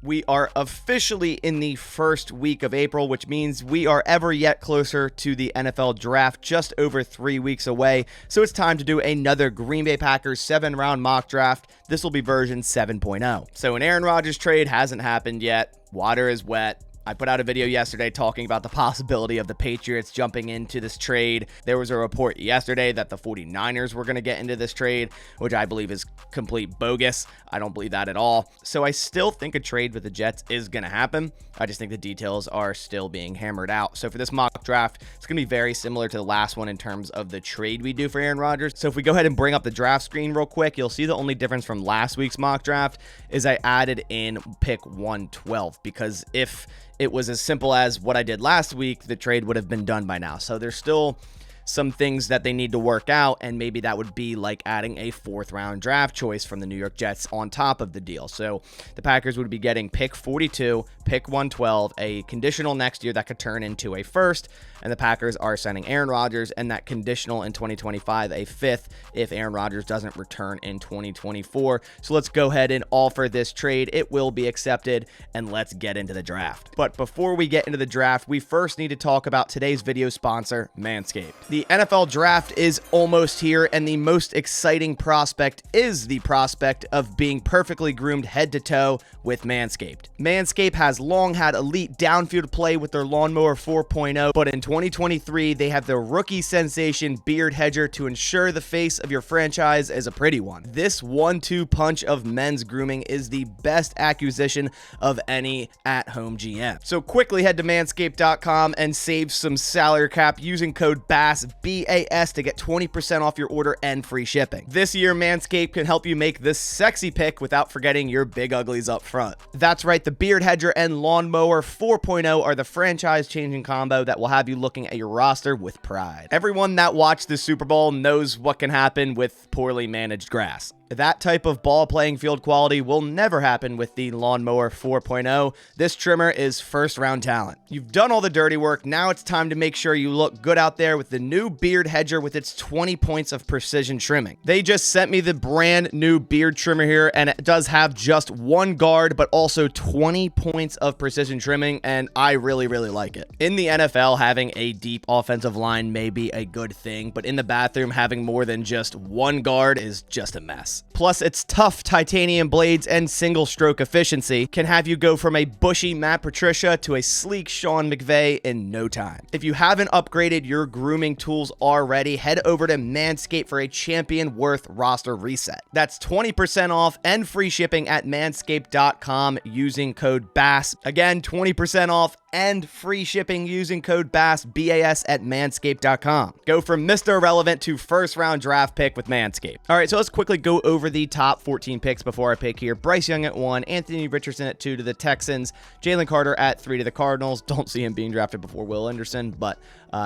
We are officially in the first week of April, which means we are ever yet closer to the NFL draft, just over 3 weeks away. So it's time to do another Green Bay Packers 7-round mock draft. This will be version 7.0. So an Aaron Rodgers trade hasn't happened yet. Water is wet. I put out a video yesterday talking about the possibility of the Patriots jumping into this trade. There was a report yesterday that the 49ers were going to get into this trade, which I believe is complete bogus. I don't believe that at all. So I still think a trade with the Jets is going to happen. I just think the details are still being hammered out. So for this mock draft, it's going to be very similar to the last one in terms of the trade we do for Aaron Rodgers. So if we go ahead and bring up the draft screen real quick, you'll see the only difference from last week's mock draft is I added in pick 112, because if it was as simple as what I did last week, the trade would have been done by now. So there's still some things that they need to work out, and maybe that would be like adding a 4th-round draft choice from the New York Jets on top of the deal. So the Packers would be getting pick 42, pick 112, a conditional next year that could turn into a first, and the Packers are signing Aaron Rodgers, and that conditional in 2025, a 5th if Aaron Rodgers doesn't return in 2024. So let's go ahead and offer this trade. It will be accepted, and let's get into the draft. But before we get into the draft, we first need to talk about today's video sponsor, Manscaped. The NFL draft is almost here, and the most exciting prospect is the prospect of being perfectly groomed head to toe with Manscaped. Manscaped has long had elite downfield play with their Lawnmower 4.0, but in 2023, they have the rookie sensation beard hedger to ensure the face of your franchise is a pretty one. This 1-2 punch of men's grooming is the best acquisition of any at-home GM. So quickly head to manscaped.com and save some salary cap using code BASS, BAS, to get 20% off your order and free shipping. This year, Manscaped can help you make this sexy pick without forgetting your big uglies up front. That's right, the beard hedger and Lawnmower 4.0 are the franchise-changing combo that will have you looking at your roster with pride. Everyone that watched the Super Bowl knows what can happen with poorly managed grass. That type of ball playing field quality will never happen with the Lawnmower 4.0. This trimmer is first-round talent. You've done all the dirty work. Now it's time to make sure you look good out there with the new beard hedger with its 20 points of precision trimming. They just sent me the brand new beard trimmer here, and it does have just one guard, but also 20 points of precision trimming, and I really, really like it. In the NFL, having a deep offensive line may be a good thing, but in the bathroom, having more than just one guard is just a mess. Plus, its tough titanium blades and single stroke efficiency can have you go from a bushy Matt Patricia to a sleek Sean McVay in no time. If you haven't upgraded your grooming tools already, head over to Manscaped for a champion worth roster reset. That's 20% off and free shipping at manscaped.com using code BASS. Again, 20% off and free shipping using code BASS, BAS, at manscaped.com. Go from Mr. Irrelevant to first-round draft pick with Manscaped. All right, so let's quickly go over the top 14 picks before I pick here. Bryce Young at 1, Anthony Richardson at 2 to the Texans, Jalen Carter at 3 to the Cardinals. Don't see him being drafted before Will Anderson, but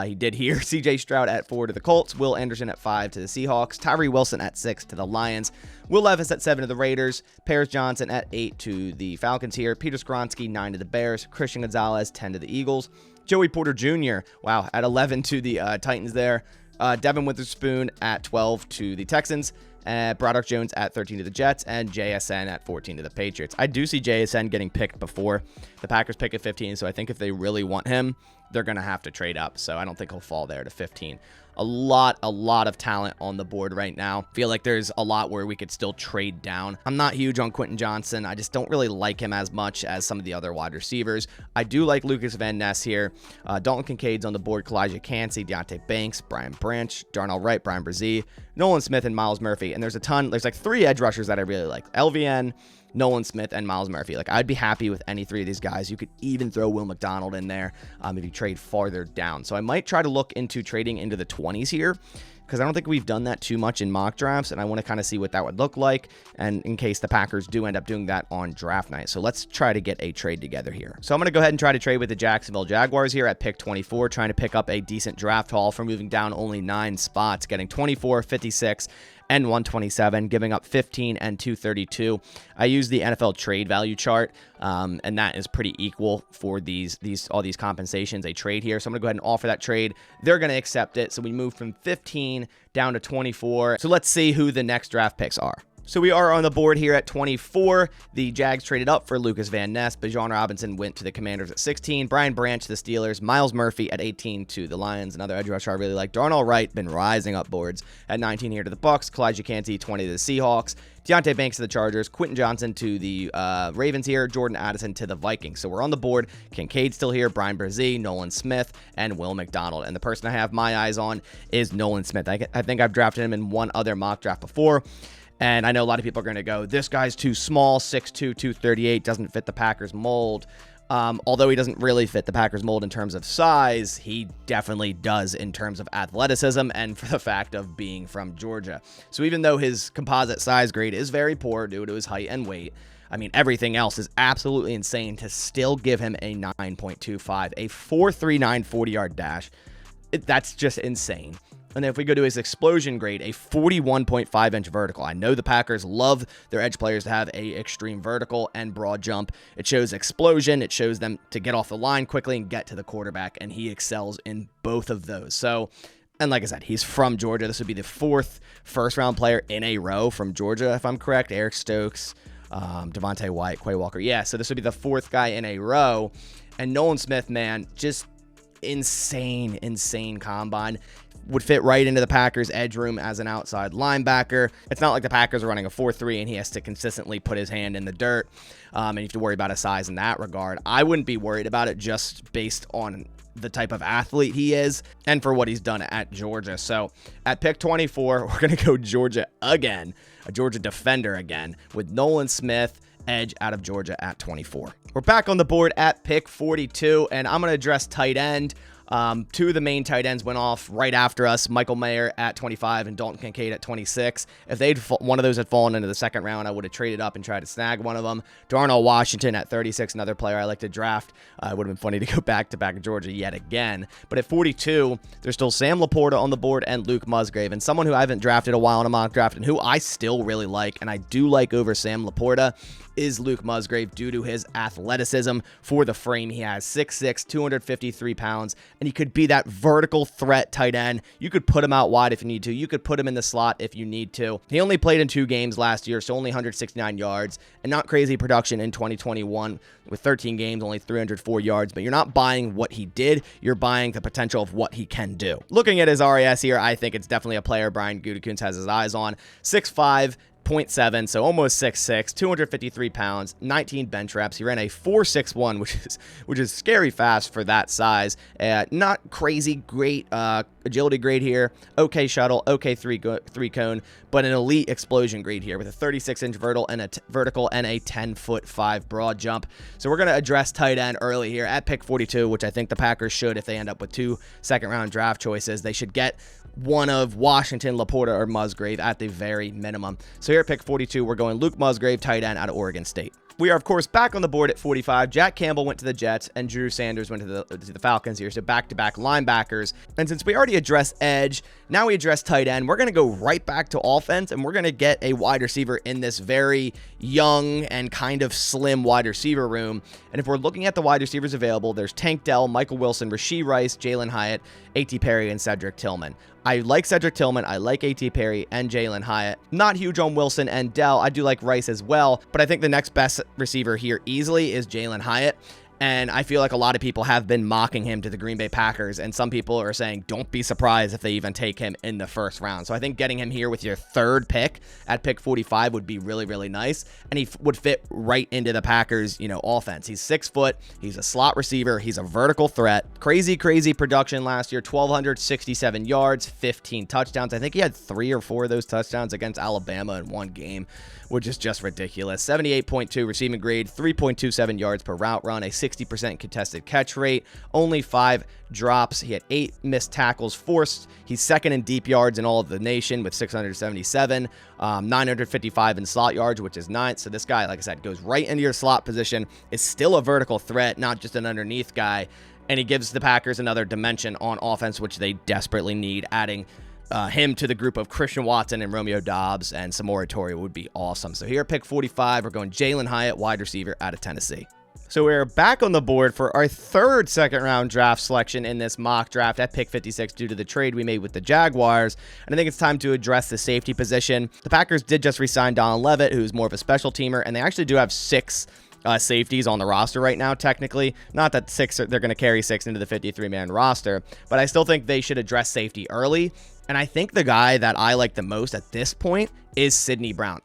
he did here. CJ Stroud at 4 to the Colts, Will Anderson at 5 to the Seahawks, Tyree Wilson at 6 to the Lions, Will Levis at 7 to the Raiders, Paris Johnson at 8 to the Falcons here, Peter Skoronski 9 to the Bears, Christian Gonzalez 10 to the Eagles, Joey Porter Jr., wow, at 11 to the Titans there, Devin Witherspoon at 12 to the Texans, Broderick Jones at 13 to the Jets, and JSN at 14 to the Patriots. I do see JSN getting picked before the Packers pick at 15, so I think if they really want him, they're going to have to trade up, so I don't think he'll fall there to 15. A lot of talent on the board right now. Feel like there's a lot where we could still trade down. I'm not huge on Quentin Johnson. I just don't really like him as much as some of the other wide receivers. I do like Lucas Van Ness here. Dalton Kincaid's on the board. Kalijah Cansey, Deonte Banks, Brian Branch, Darnell Wright, Brian Brzee, Nolan Smith, and Myles Murphy. And there's like 3 edge rushers that I really like. LVN, Nolan Smith, and Myles Murphy. Like, I'd be happy with any 3 of these guys. You could even throw Will McDonald in there if you trade farther down. So I might try to look into trading into the 20s here, because I don't think we've done that too much in mock drafts, and I want to kind of see what that would look like, and in case the Packers do end up doing that on draft night. So let's try to get a trade together here. So I'm going to go ahead and try to trade with the Jacksonville Jaguars here at pick 24, trying to pick up a decent draft haul for moving down only 9 spots, getting 24, 56, and 127, giving up 15 and 232. I use the NFL trade value chart, and that is pretty equal for all these compensations, a trade here. So I'm going to go ahead and offer that trade. They're going to accept it. So we move from 15 down to 24. So let's see who the next draft picks are. So we are on the board here at 24. The Jags traded up for Lucas Van Ness. Bijan Robinson went to the Commanders at 16. Brian Branch to the Steelers. Miles Murphy at 18 to the Lions. Another edge rusher I really like. Darnell Wright been rising up boards at 19 here to the Bucks. Kalijah Kancey 20 to the Seahawks. Deontay Banks to the Chargers. Quentin Johnson to the Ravens here. Jordan Addison to the Vikings. So we're on the board. Kincaid still here. Brian Brzee, Nolan Smith, and Will McDonald. And the person I have my eyes on is Nolan Smith. I think I've drafted him in one other mock draft before. And I know a lot of people are going to go, this guy's too small, 6'2", 238, doesn't fit the Packers mold. Although he doesn't really fit the Packers mold in terms of size, he definitely does in terms of athleticism and for the fact of being from Georgia. So even though his composite size grade is very poor due to his height and weight, I mean, everything else is absolutely insane to still give him a 9.25, a 4.39 40-yard dash. That's just insane. And then if we go to his explosion grade, a 41.5-inch vertical. I know the Packers love their edge players to have a extreme vertical and broad jump. It shows explosion. It shows them to get off the line quickly and get to the quarterback, and he excels in both of those. So, and like I said, he's from Georgia. This would be the fourth first-round player in a row from Georgia, if I'm correct. Eric Stokes, Devontae White, Quay Walker. Yeah, so this would be the fourth guy in a row. And Nolan Smith, man, just insane combine. Would fit right into the Packers' edge room as an outside linebacker. It's not like the Packers are running a 4-3 and he has to consistently put his hand in the dirt, and you have to worry about his size in that regard. I wouldn't be worried about it just based on the type of athlete he is and for what he's done at Georgia. So at pick 24, we're going to go Georgia again, a Georgia defender again, with Nolan Smith, edge out of Georgia at 24. We're back on the board at pick 42, and I'm going to address tight end. Two of the main tight ends went off right after us, Michael Mayer at 25 and Dalton Kincaid at 26. If one of those had fallen into the second round, I would have traded up and tried to snag one of them. Darnell Washington at 36, another player I like to draft. It would have been funny to go back-to-back in Georgia yet again. But at 42, there's still Sam Laporta on the board and Luke Musgrave. And someone who I haven't drafted a while in a mock draft and who I still really like, and I do like over Sam Laporta, is Luke Musgrave due to his athleticism for the frame he has. 6'6", 253 pounds, and he could be that vertical threat tight end. You could put him out wide if you need to. You could put him in the slot if you need to. He only played in 2 games last year, so only 169 yards, and not crazy production in 2021 with 13 games, only 304 yards, but you're not buying what he did. You're buying the potential of what he can do. Looking at his RAS here, I think it's definitely a player Brian Gutekunst has his eyes on. 6'5", 0.7, so almost 6'6", 253 pounds, 19 bench reps. He ran a 4.61, which is scary fast for that size. Not crazy great agility grade here. Okay shuttle, okay three cone, but an elite explosion grade here with a 36-inch vertical and a 10'5" broad jump. So we're going to address tight end early here at pick 42, which I think the Packers should, if they end up with 2 second-round draft choices. They should get one of Washington, Laporta, or Musgrave at the very minimum. So here at pick 42, we're going Luke Musgrave, tight end out of Oregon State. We are, of course, back on the board at 45. Jack Campbell went to the Jets, and Drew Sanders went to the Falcons here, so back-to-back linebackers. And since we already addressed edge, now we address tight end. We're going to go right back to offense, and we're going to get a wide receiver in this very young and kind of slim wide receiver room. And if we're looking at the wide receivers available, there's Tank Dell, Michael Wilson, Rashee Rice, Jalen Hyatt, A.T. Perry, and Cedric Tillman. I like Cedric Tillman, I like A.T. Perry, and Jalen Hyatt. Not huge on Wilson and Dell. I do like Rice as well, but I think the next best receiver here easily is Jalen Hyatt. And I feel like a lot of people have been mocking him to the Green Bay Packers, and some people are saying, don't be surprised if they even take him in the first round. So I think getting him here with your third pick at pick 45 would be really, really nice, and he would fit right into the Packers, offense. He's 6 foot, he's a slot receiver, he's a vertical threat. Crazy production last year, 1,267 yards, 15 touchdowns. I think he had 3 or 4 of those touchdowns against Alabama in one game, which is just ridiculous. 78.2 receiving grade, 3.27 yards per route run, a 60% contested catch rate, only 5 drops. He had 8 missed tackles forced. He's second in deep yards in all of the nation with 677, 955 in slot yards, which is 9th. So this guy, like I said, goes right into your slot position, is still a vertical threat, not just an underneath guy, and he gives the Packers another dimension on offense, which they desperately need, adding him to the group of Christian Watson and Romeo Doubs and Samori Toure would be awesome. So here at pick 45, we're going Jalen Hyatt, wide receiver out of Tennessee. So we're back on the board for our third second-round draft selection in this mock draft at pick 56 due to the trade we made with the Jaguars. And I think it's time to address the safety position. The Packers did just re-sign Donald Levitt, who's more of a special teamer, and they actually do have 6 safeties on the roster right now, technically. Not that they're going to carry 6 into the 53-man roster, but I still think they should address safety early. And I think the guy that I like the most at this point is Sidney Brown.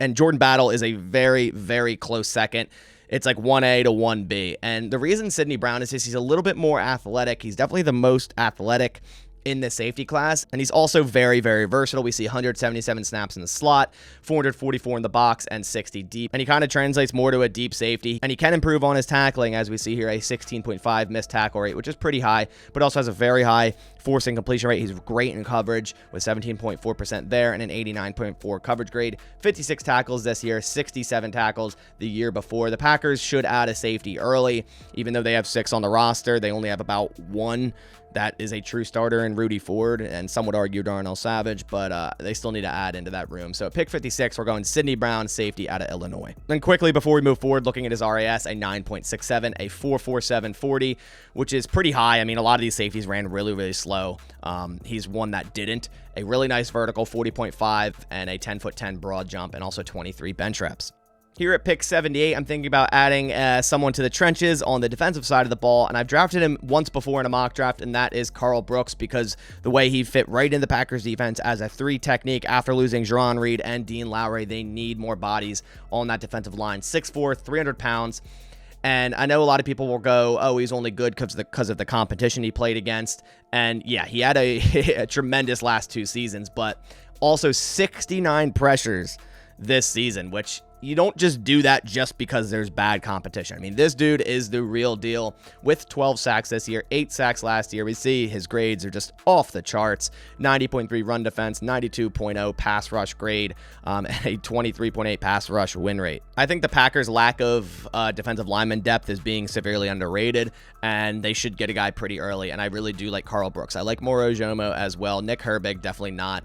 And Jordan Battle is a very, very close second. It's like 1A to 1B. And the reason Sidney Brown is he's a little bit more athletic. He's definitely the most athletic in the safety class, and he's also very, very versatile. We see 177 snaps in the slot, 444 in the box, and 60 deep, and he kind of translates more to a deep safety, and he can improve on his tackling, as we see here, a 16.5 missed tackle rate, which is pretty high, but also has a very high forcing completion rate. He's great in coverage with 17.4% there and an 89.4 coverage grade. 56 tackles this year, 67 tackles the year before. The Packers should add a safety early. Even though they have 6 on the roster, they only have about 1 that is a true starter in Rudy Ford, and some would argue Darnell Savage, but they still need to add into that room. So at pick 56, we're going Sidney Brown, safety out of Illinois. Then quickly, before we move forward, looking at his RAS, a 9.67, a 4.47 40, which is pretty high. I mean, a lot of these safeties ran really, really slow. He's one that didn't. A really nice vertical, 40.5, and a 10'10" broad jump, and also 23 bench reps. Here at pick 78, I'm thinking about adding someone to the trenches on the defensive side of the ball, and I've drafted him once before in a mock draft, and that is Karl Brooks, because the way he fit right in the Packers defense as a 3 technique after losing Jerron Reed and Dean Lowry. They need more bodies on that defensive line. 6'4", 300 pounds. And I know a lot of people will go, oh, he's only good because of the competition he played against. And yeah, he had a tremendous last 2 seasons, but also 69 pressures this season, which you don't just do that just because there's bad competition. I mean, this dude is the real deal with 12 sacks this year, 8 sacks last year. We see his grades are just off the charts. 90.3 run defense, 92.0 pass rush grade, and a 23.8 pass rush win rate. I think the Packers' lack of defensive lineman depth is being severely underrated, and they should get a guy pretty early, and I really do like Karl Brooks. I like Moro Ojomo as well. Nick Herbig, definitely not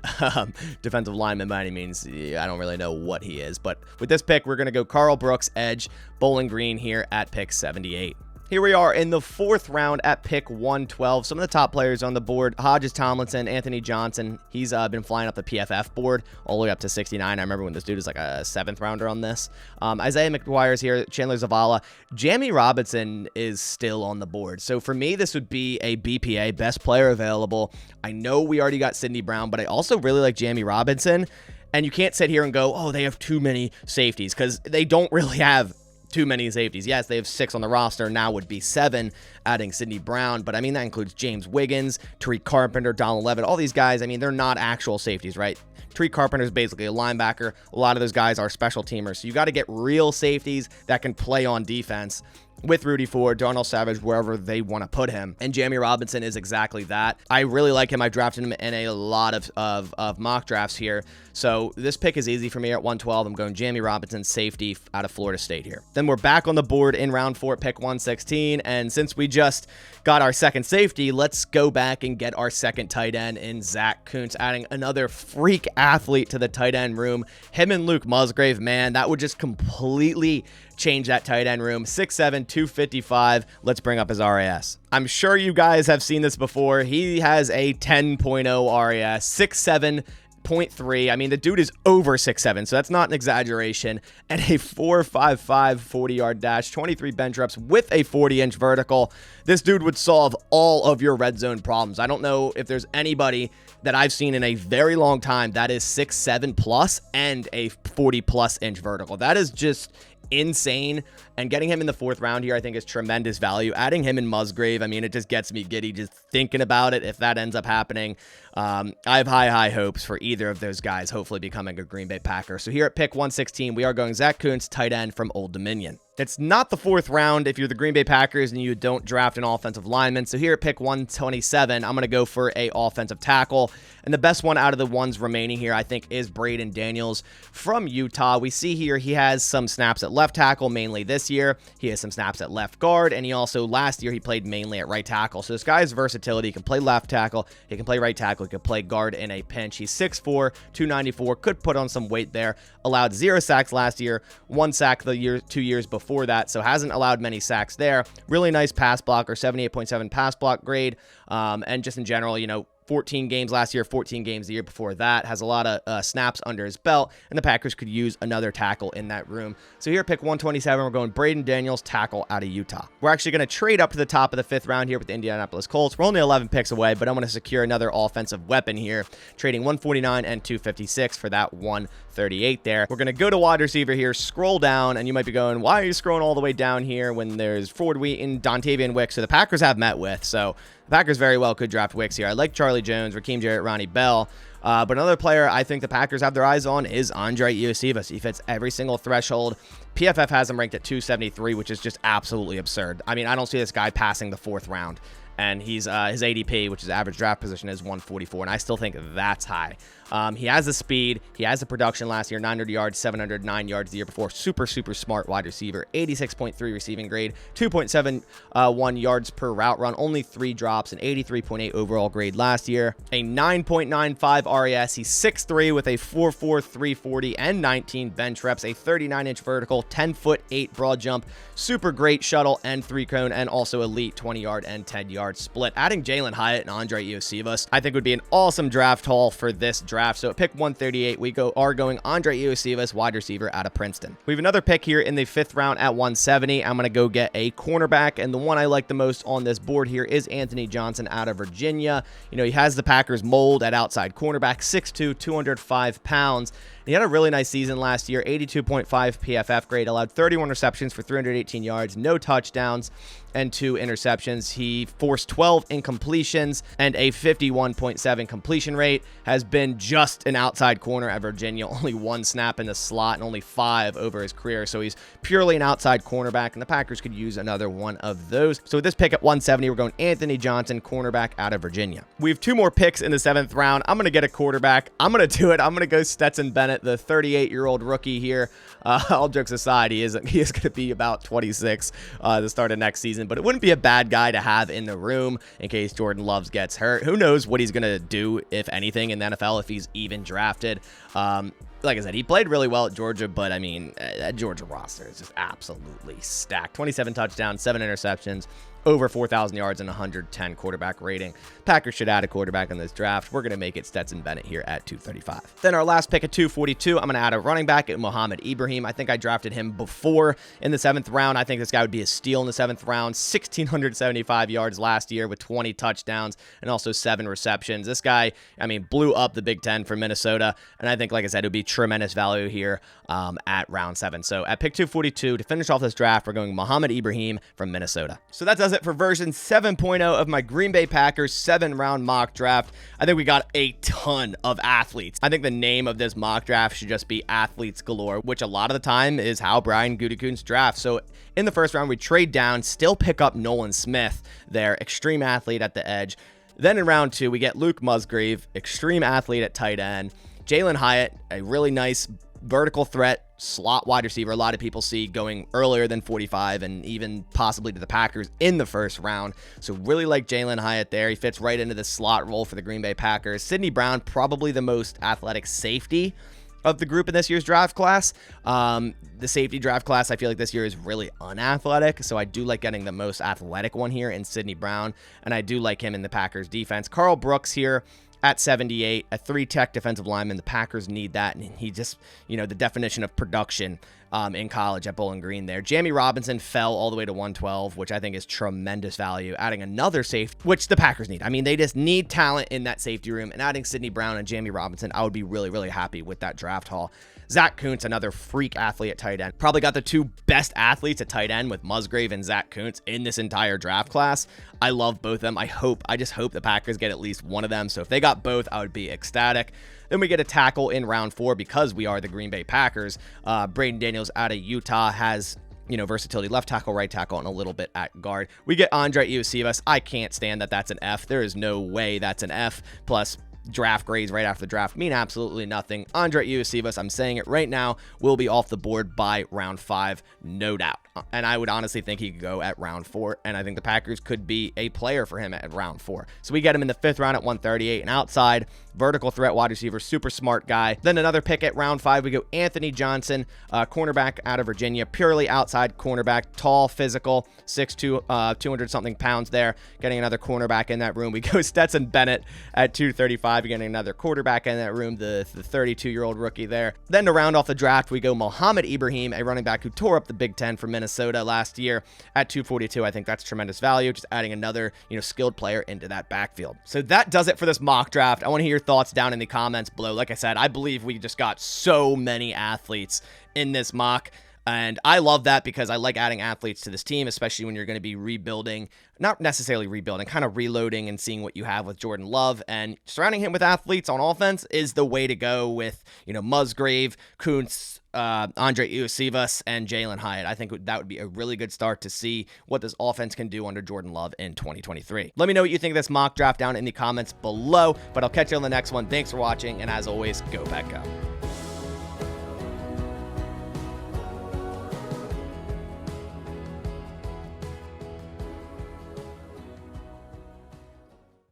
defensive lineman by any means. I don't really know what he is, but with this pick, we're going to go Karl Brooks, edge, Bowling Green here at pick 78. Here we are in the 4th round at pick 112. Some of the top players on the board: Hodges Tomlinson, Anthony Johnson. He's been flying up the PFF board all the way up to 69. I remember when this dude was like a 7th rounder on this. Isaiah McGuire's here, Chandler Zavala. Jamie Robinson is still on the board. So for me, this would be a BPA, best player available. I know we already got Sidney Brown, but I also really like Jamie Robinson. And you can't sit here and go, oh, they have too many safeties, because they don't really have too many safeties. Yes, they have 6 on the roster. Now would be 7, adding Sidney Brown. But, I mean, that includes James Wiggins, Tariq Carpenter, Donald Levitt. All these guys, I mean, they're not actual safeties, right? Tariq Carpenter is basically a linebacker. A lot of those guys are special teamers. So you got to get real safeties that can play on defense with Rudy Ford, Darnell Savage, wherever they want to put him. And Jamie Robinson is exactly that. I really like him. I drafted him in a lot of mock drafts here. So this pick is easy for me at 112. I'm going Jamie Robinson, safety out of Florida State here. Then we're back on the board in round 4 at pick 116. And since we just got our second safety, let's go back and get our second tight end in Zach Kuntz, adding another freak athlete to the tight end room. Him and Luke Musgrave, man, that would just completely change that tight end room. 6'7", 255. Let's bring up his RAS. I'm sure you guys have seen this before. He has a 10.0 RAS, 6'7", I mean, the dude is over 6'7", so that's not an exaggeration. And a 4.55 40-yard dash, 23 bench reps with a 40-inch vertical. This dude would solve all of your red zone problems. I don't know if there's anybody that I've seen in a very long time that is 6'7 plus and a 40 plus inch vertical. That is just insane. And getting him in the 4th round here, I think, is tremendous value. Adding him in Musgrave, I mean, it just gets me giddy just thinking about it. If that ends up happening, I have high hopes for either of those guys hopefully becoming a Green Bay Packer. So here at pick 116, we are going Zach Kuntz, tight end from Old Dominion. It's not the 4th round if you're the Green Bay Packers and you don't draft an offensive lineman. So here at pick 127, I'm going to go for a offensive tackle. And the best one out of the ones remaining here, I think, is Braden Daniels from Utah. We see here he has some snaps at left tackle, mainly this this year, he has some snaps at left guard, and he also, last year, he played mainly at right tackle. So this guy's versatility. He can play left tackle, he can play right tackle, he can play guard in a pinch. He's 6'4", 294, could put on some weight there. Allowed 0 sacks last year, 1 sack the 2 years before that, so hasn't allowed many sacks there. Really nice pass blocker, 78.7 pass block grade, and just in general, 14 games last year, 14 games the year before that. Has a lot of snaps under his belt, and the Packers could use another tackle in that room. So here, pick 127, we're going Braden Daniels, tackle out of Utah. We're actually going to trade up to the top of the 5th round here with the Indianapolis Colts. We're only 11 picks away, but I'm going to secure another offensive weapon here, trading 149 and 256 for that 138 there. We're going to go to wide receiver here, scroll down, and you might be going, why are you scrolling all the way down here when there's Ford Wheaton, Dontavian Wicks, so the Packers have met with, so the Packers very well could draft Wicks here. I like Charlie Jones, Raheem Jarrett, Ronnie Bell. But another player I think the Packers have their eyes on is Andre Iosivas. He fits every single threshold. PFF has him ranked at 273, which is just absolutely absurd. I mean, I don't see this guy passing the 4th round. And he's his ADP, which is average draft position, is 144, and I still think that's high. He has the speed. He has the production last year, 900 yards, 709 yards the year before. Super, super smart wide receiver. 86.3 receiving grade, 2.71 yards per route run, only 3 drops, and 83.8 overall grade last year. A 9.95 RAS. He's 6'3" with a 4'4", 340, and 19 bench reps, a 39-inch vertical, 10'8" broad jump, super great shuttle and 3-cone, and also elite 20-yard and 10-yard split. Adding Jalen Hyatt and Andre Iosivas, I think would be an awesome draft haul for this draft. So at pick 138, we are going Andre Iosivas, wide receiver out of Princeton. We have another pick here in the 5th round at 170. I'm going to go get a cornerback, and the one I like the most on this board here is Anthony Johnson out of Virginia. He has the Packers mold at outside cornerback, 6'2", 205 pounds. He had a really nice season last year, 82.5 PFF grade, allowed 31 receptions for 318 yards, no touchdowns, and 2 interceptions. He forced 12 incompletions and a 51.7 completion rate. Has been just an outside corner at Virginia, only 1 snap in the slot and only 5 over his career. So he's purely an outside cornerback, and the Packers could use another one of those. So with this pick at 170, we're going Anthony Johnson, cornerback out of Virginia. We have 2 more picks in the 7th round. I'm going to get a quarterback. I'm going to do it. I'm going to go Stetson Bennett, the 38-year-old rookie here. All jokes aside, he is going to be about 26 the start of next season, but it wouldn't be a bad guy to have in the room in case Jordan Love gets hurt. Who knows what he's going to do, if anything, in the NFL, if he's even drafted. Like I said, he played really well at Georgia, but I mean, that Georgia roster is just absolutely stacked. 27 touchdowns, 7 interceptions, over 4,000 yards, and 110 quarterback rating. Packers should add a quarterback in this draft. We're going to make it Stetson Bennett here at 235. Then our last pick at 242, I'm going to add a running back at Mohamed Ibrahim. I think I drafted him before in the 7th round. I think this guy would be a steal in the 7th round. 1,675 yards last year with 20 touchdowns and also 7 receptions. This guy, I mean, blew up the Big Ten for Minnesota, and I think, like I said, it would be tremendous value here at round 7. So at pick 242, to finish off this draft, we're going Mohamed Ibrahim from Minnesota. So that does it for version 7.0 of my Green Bay Packers 7-round mock draft. I think we got a ton of athletes. I think the name of this mock draft should just be Athletes Galore, which a lot of the time is how Brian Gutekunst drafts. So in the 1st round, we trade down, still pick up Nolan Smith, their extreme athlete at the edge. Then in round 2, we get Luke Musgrave, extreme athlete at tight end. Jalen Hyatt, a really nice vertical threat slot wide receiver. A lot of people see going earlier than 45 and even possibly to the Packers in the 1st round. So really like Jalen Hyatt there. He fits right into the slot role for the Green Bay Packers. Sidney Brown, probably the most athletic safety of the group in this year's draft class. The safety draft class, I feel like this year is really unathletic, so I do like getting the most athletic one here in Sidney Brown, and I do like him in the Packers defense. Carl Brooks here at 78, a 3-tech defensive lineman. The Packers need that, and he just, the definition of production in college at Bowling Green there. Jamie Robinson fell all the way to 112, which I think is tremendous value. Adding another safety, which the Packers need. I mean, they just need talent in that safety room, and adding Sidney Brown and Jamie Robinson, I would be really, really happy with that draft haul. Zach Kuntz, another freak athlete at tight end. Probably got the 2 best athletes at tight end with Musgrave and Zach Kuntz in this entire draft class. I love both of them. I just hope the Packers get at least one of them. So if they got both, I would be ecstatic. Then we get a tackle in round 4 because we are the Green Bay Packers. Braden Daniels out of Utah has, versatility, left tackle, right tackle, and a little bit at guard. We get Andre Iosivas. I can't stand that that's an F. There is no way that's an F. Plus, draft grades right after the draft mean absolutely nothing. Andre Iosivas, I'm saying it right now, will be off the board by round 5, no doubt. And I would honestly think he could go at round 4, and I think the Packers could be a player for him at round 4. So we get him in the 5th round at 138, and outside, vertical threat wide receiver, super smart guy. Then another pick at round 5, we go Anthony Johnson, cornerback out of Virginia, purely outside cornerback, tall, physical, 6'2", 200-something pounds there, getting another cornerback in that room. We go Stetson Bennett at 235, getting another quarterback in that room, the 32-year-old rookie there. Then to round off the draft, we go Mohamed Ibrahim, a running back who tore up the Big Ten for Minnesota last year at 242. I think that's tremendous value, just adding another, skilled player into that backfield. So that does it for this mock draft. I want to hear your thoughts down in the comments below. Like I said, I believe we just got so many athletes in this mock. And I love that because I like adding athletes to this team, especially when you're going to be rebuilding, not necessarily rebuilding, kind of reloading and seeing what you have with Jordan Love. And surrounding him with athletes on offense is the way to go with, Musgrave, Kuntz, Andre Iosivas, and Jalen Hyatt. I think that would be a really good start to see what this offense can do under Jordan Love in 2023. Let me know what you think of this mock draft down in the comments below, but I'll catch you on the next one. Thanks for watching, and as always, go Pack Go.